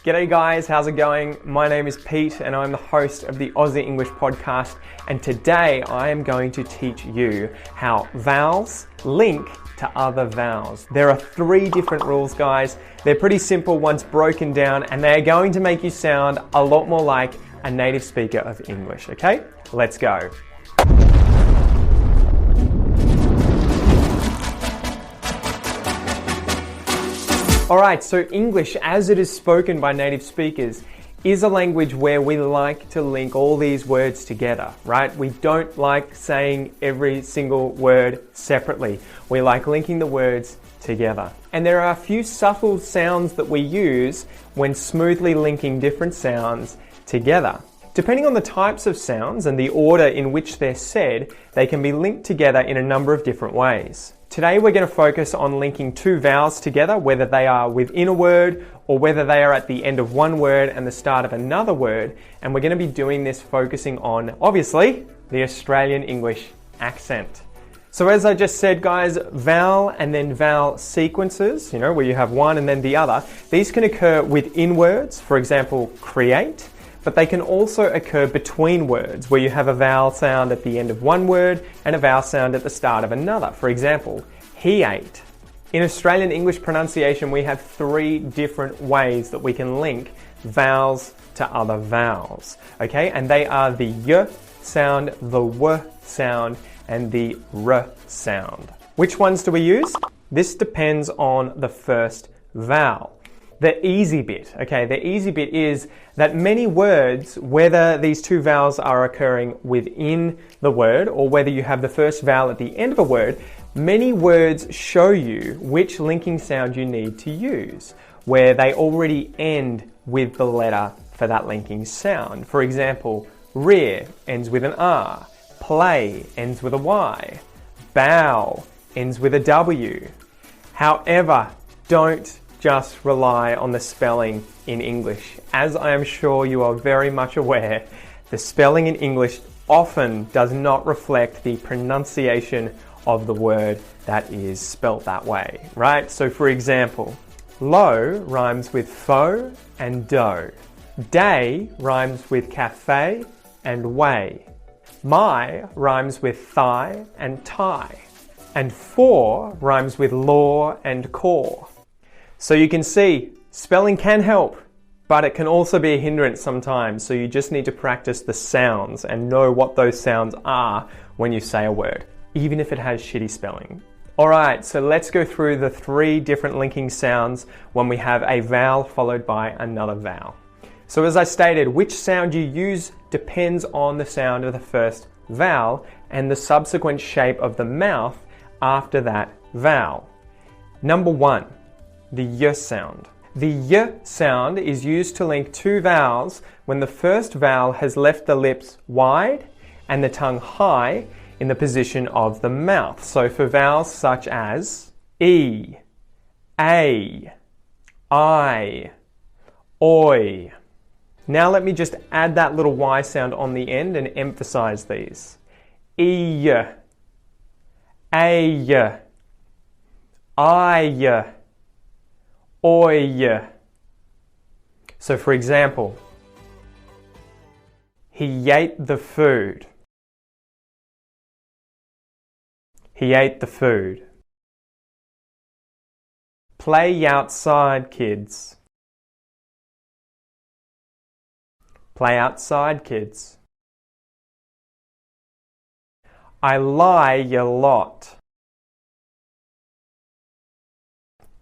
G'day guys, how's it going? My name is Pete and I'm the host of the Aussie English podcast, and today I am going to teach you how vowels link to other vowels. There are 3 different rules, guys. They're pretty simple once broken down, and they're going to make you sound a lot more like a native speaker of English, okay? Let's go. Alright, so English, as it is spoken by native speakers, is a language where we like to link all these words together, right? We don't like saying every single word separately. We like linking the words together. And there are a few subtle sounds that we use when smoothly linking different sounds together. Depending on the types of sounds and the order in which they're said, they can be linked together in a number of different ways. Today we're going to focus on linking 2 vowels together, whether they are within a word or whether they are at the end of one word and the start of another word. And we're going to be doing this focusing on, obviously, the Australian English accent. So as I just said, guys, vowel and then vowel sequences, where you have one and then the other, these can occur within words, for example, create. But they can also occur between words, where you have a vowel sound at the end of one word and a vowel sound at the start of another. For example, he ate. In Australian English pronunciation, we have 3 different ways that we can link vowels to other vowels, okay? And they are the y sound, the w sound, and the r sound. Which ones do we use? This depends on the first vowel. The easy bit, okay, the easy bit is that many words, whether these 2 vowels are occurring within the word or whether you have the first vowel at the end of a word, many words show you which linking sound you need to use, where they already end with the letter for that linking sound. For example, rear ends with an R, play ends with a Y, bow ends with a W. However, don't just rely on the spelling in English. As I am sure you are very much aware, the spelling in English often does not reflect the pronunciation of the word that is spelt that way, right? So for example, low rhymes with faux and dough. Day rhymes with cafe and way. My rhymes with thigh and tie. And for rhymes with law and core. So you can see, spelling can help, but it can also be a hindrance sometimes. So you just need to practice the sounds and know what those sounds are when you say a word, even if it has shitty spelling. Alright, so let's go through the 3 different linking sounds when we have a vowel followed by another vowel. So as I stated, which sound you use depends on the sound of the first vowel and the subsequent shape of the mouth after that vowel. Number 1. The y sound. The y sound is used to link 2 vowels when the first vowel has left the lips wide and the tongue high in the position of the mouth. So for vowels such as E, A, I, Oi. Now let me just add that little Y sound on the end and emphasize these. E, A, I, Oi. So for example, he ate the food. He ate the food. Play outside, kids. Play outside, kids. I lie a lot.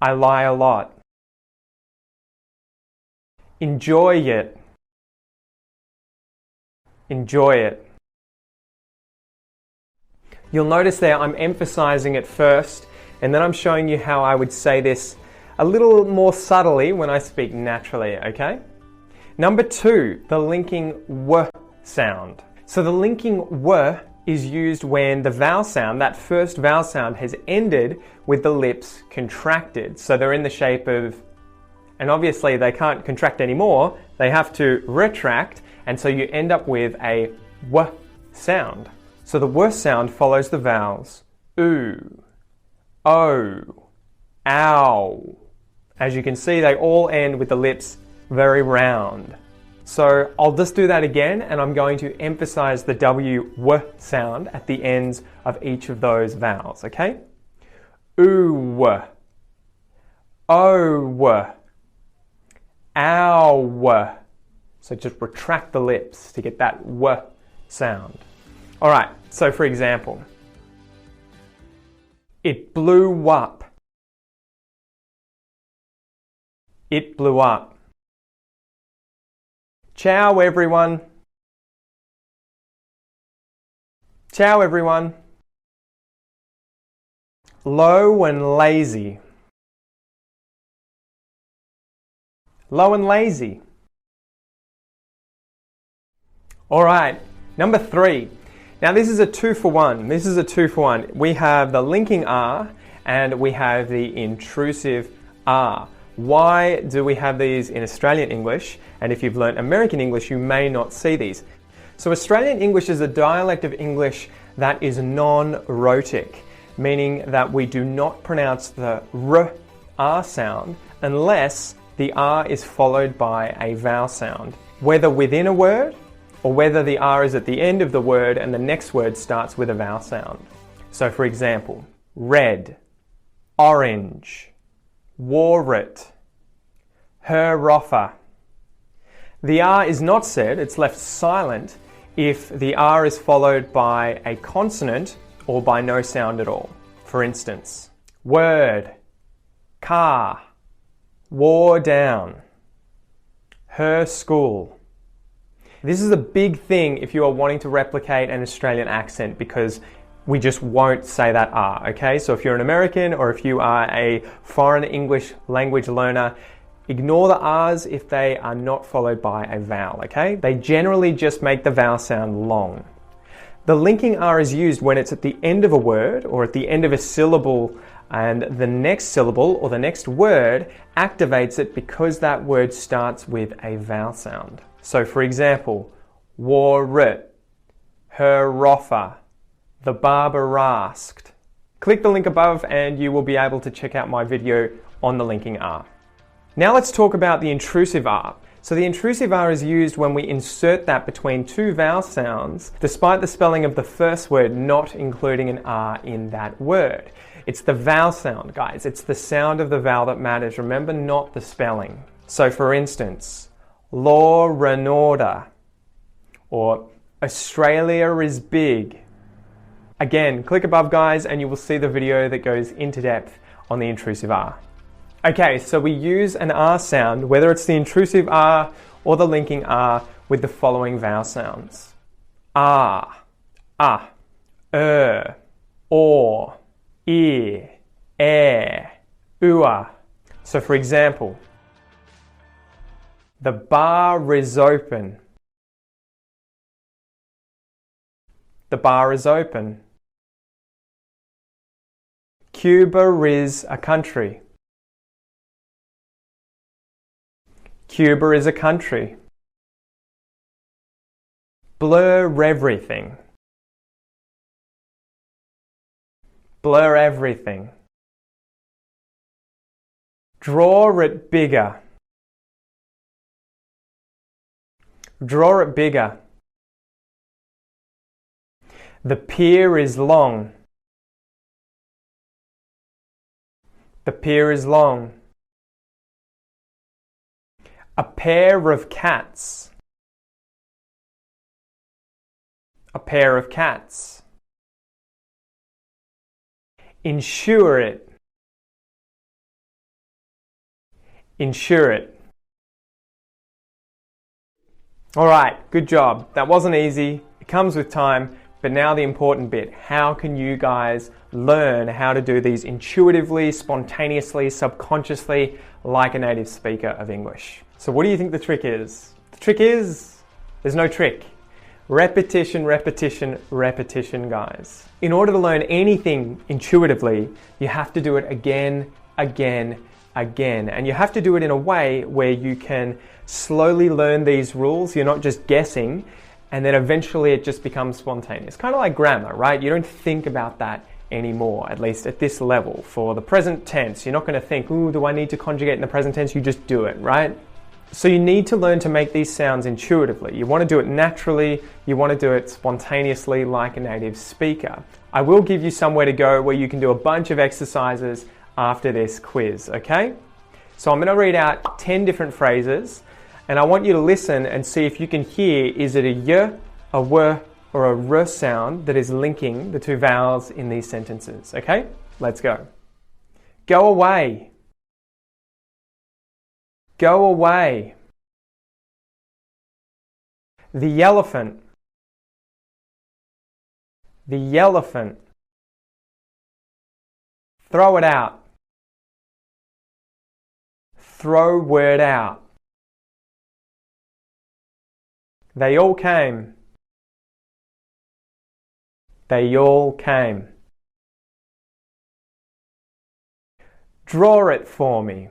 I lie a lot. Enjoy it. Enjoy it. You'll notice there I'm emphasizing it first, and then I'm showing you how I would say this a little more subtly when I speak naturally, okay? Number 2, the linking w sound. So the linking w is used when the vowel sound, that first vowel sound, has ended with the lips contracted. So they're in the shape of, and obviously they can't contract anymore, they have to retract, and so you end up with a w sound. So the w sound follows the vowels oo, o, ow. As you can see, they all end with the lips very round. So I'll just do that again, and I'm going to emphasize the W sound at the ends of each of those vowels, okay? Ooh, oh, ow. So just retract the lips to get that W sound. All right, so for example, it blew up. It blew up. Ciao everyone. Ciao everyone. Low and lazy. Low and lazy. All right, number 3. Now this is a 2-for-1. This is a 2-for-1. We have the linking R and we have the intrusive R. Why do we have these in Australian English? And if you've learnt American English, you may not see these. So Australian English is a dialect of English that is non-rhotic, meaning that we do not pronounce the R sound unless the R is followed by a vowel sound, whether within a word or whether the R is at the end of the word and the next word starts with a vowel sound. So for example, red, orange, wore it, her offer. The R is not said, it's left silent if the R is followed by a consonant or by no sound at all. For instance, word, car, wore down, her school. This is a big thing if you are wanting to replicate an Australian accent because we just won't say that R, okay? So if you're an American or if you are a foreign English language learner, ignore the R's if they are not followed by a vowel, okay? They generally just make the vowel sound long. The linking R is used when it's at the end of a word or at the end of a syllable and the next syllable or the next word activates it because that word starts with a vowel sound. So for example, wore it, her offer, the barber asked. Click the link above and you will be able to check out my video on the linking R. Now let's talk about the intrusive R. So the intrusive R is used when we insert that between two vowel sounds, despite the spelling of the first word not including an R in that word. It's the vowel sound, guys. It's the sound of the vowel that matters. Remember, not the spelling. So for instance, law and order, or Australia is big. Again, click above, guys, and you will see the video that goes into depth on the intrusive R. Okay, so we use an R sound, whether it's the intrusive R or the linking R, with the following vowel sounds. Ah, or, ear, air, ooah. So for example, the bar is open. The bar is open. Cuba is a country. Cuba is a country. Blur everything. Blur everything. Draw it bigger. Draw it bigger. The pier is long. The pier is long. A pair of cats. A pair of cats. Insure it. Insure it. All right, good job. That wasn't easy. It comes with time. But now the important bit, how can you guys learn how to do these intuitively, spontaneously, subconsciously, like a native speaker of English? So what do you think the trick is? The trick is, there's no trick. Repetition, repetition, repetition, guys. In order to learn anything intuitively, you have to do it again, again, again. And you have to do it in a way where you can slowly learn these rules. You're not just guessing, and then eventually it just becomes spontaneous. Kind of like grammar, right? You don't think about that anymore, at least at this level. For the present tense, you're not going to think, ooh, do I need to conjugate in the present tense? You just do it, right? So you need to learn to make these sounds intuitively. You want to do it naturally, you want to do it spontaneously like a native speaker. I will give you somewhere to go where you can do a bunch of exercises after this quiz, okay? So I'm going to read out 10 different phrases, and I want you to listen and see if you can hear, is it a y, a w, or a r sound that is linking the two vowels in these sentences, okay? Let's go. Go away. Go away. The elephant. The elephant. Throw it out. Throw word out. They all came. They all came. Draw it for me.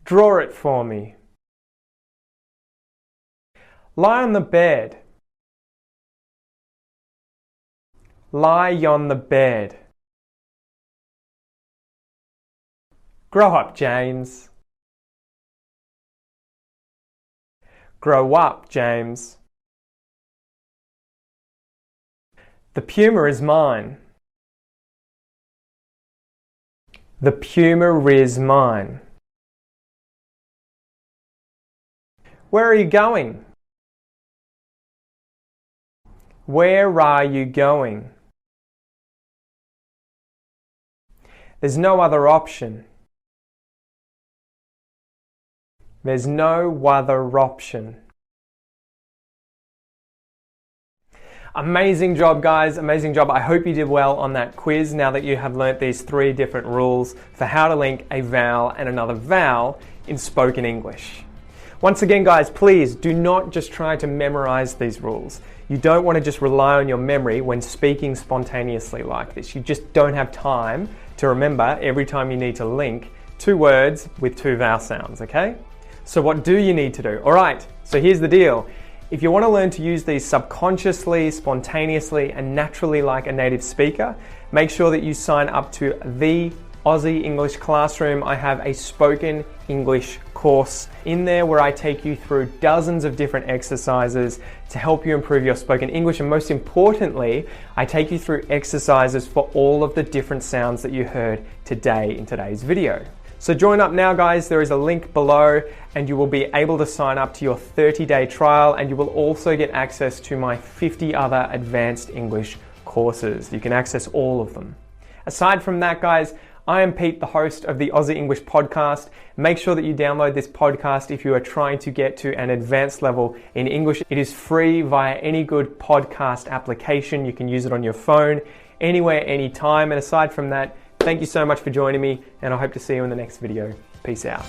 Draw it for me. Lie on the bed. Lie on the bed. Grow up, James. Grow up, James. The puma is mine. The puma is mine. Where are you going? Where are you going? There's no other option. There's no other option. Amazing job, guys. Amazing job. I hope you did well on that quiz now that you have learnt these 3 different rules for how to link a vowel and another vowel in spoken English. Once again, guys, please do not just try to memorize these rules. You don't want to just rely on your memory when speaking spontaneously like this. You just don't have time to remember every time you need to link 2 words with 2 vowel sounds, okay? So what do you need to do? All right, so here's the deal. If you want to learn to use these subconsciously, spontaneously, and naturally like a native speaker, make sure that you sign up to the Aussie English Classroom. I have a spoken English course in there where I take you through dozens of different exercises to help you improve your spoken English, and most importantly, I take you through exercises for all of the different sounds that you heard today in today's video. So join up now, guys. There is a link below and you will be able to sign up to your 30-day trial, and you will also get access to my 50 other advanced English courses. You can access all of them. Aside from that, guys, I am Pete, the host of the Aussie English podcast. Make sure that you download this podcast if you are trying to get to an advanced level in English. It is free via any good podcast application. You can use it on your phone, anywhere, anytime. And aside from that, thank you so much for joining me, and I hope to see you in the next video. Peace out.